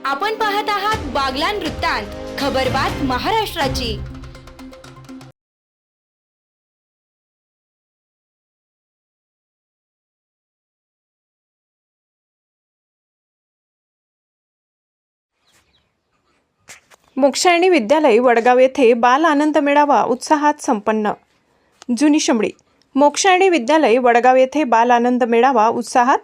आपण पाहत आहात बागलाण वृत्तांत, खबरबात महाराष्ट्राची। मोक्षायणी विद्यालय वडगाव येथे बाल आनंद मेळावा उत्साहात संपन्न। जुनी शमडी। मोक्षायणी विद्यालय वडगाव येथे बाल आनंद मेळावा उत्साहात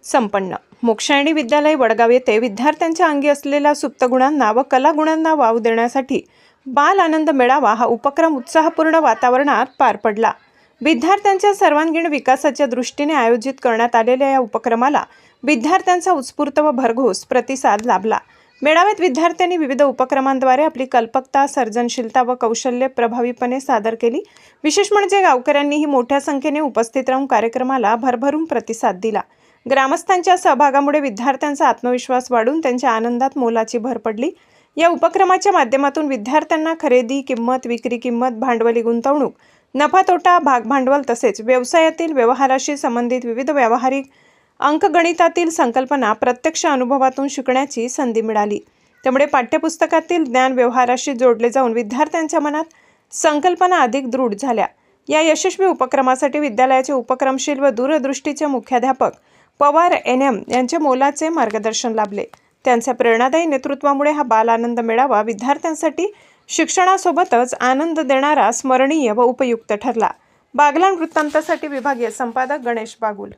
संपन्न। मोक्षायणी विद्यालय वडगाव येथे विद्यार्थ्यांच्या अंगी असलेल्या सुप्त गुणांना व कला गुणांना वाव देण्यासाठी बाल आनंद मेळावा हा उपक्रम उत्साहपूर्ण वातावरणात पार पडला। विद्यार्थ्यांच्या सर्वांगीण विकासाच्या दृष्टीने आयोजित करण्यात आलेल्या या उपक्रमाला विद्यार्थ्यांचा उत्स्फूर्त व भरघोस प्रतिसाद लाभला। मेळाव्यात विद्यार्थ्यांनी विविध उपक्रमांद्वारे आपली कल्पकता, सर्जनशीलता व कौशल्य प्रभावीपणे सादर केली। विशेष म्हणजे गावकऱ्यांनीही मोठ्या संख्येने उपस्थित राहून कार्यक्रमाला भरभरून प्रतिसाद दिला। ग्रामस्थांच्या सहभागामुळे विद्यार्थ्यांचा आत्मविश्वास वाढून त्यांच्या आनंदात मोलाची भर पडली। या उपक्रमाच्या माध्यमातून विद्यार्थ्यांना खरेदी किंमत, विक्री किंमत, भांडवली गुंतवणूक, नफा तोटा, भागभांडवल तसेच व्यवसायातील व्यवहाराशी संबंधित विविध व्यावहारिक अंकगणितातील संकल्पना प्रत्यक्ष अनुभवातून शिकण्याची संधी मिळाली। त्यामुळे पाठ्यपुस्तकातील ज्ञान व्यवहाराशी जोडले जाऊन विद्यार्थ्यांच्या मनात संकल्पना अधिक दृढ झाल्या। या यशस्वी उपक्रमासाठी विद्यालयाचे उपक्रमशील व दूरदृष्टीचे मुख्याध्यापक पवार NM यांचे मोलाचे मार्गदर्शन लाभले। त्यांच्या प्रेरणादायी नेतृत्वामुळे हा बाल आनंद मेळावा विद्यार्थ्यांसाठी शिक्षणासोबतच आनंद देणारा, स्मरणीय व उपयुक्त ठरला। बागलाण वृत्तांतासाठी विभागीय संपादक गणेश बागुल।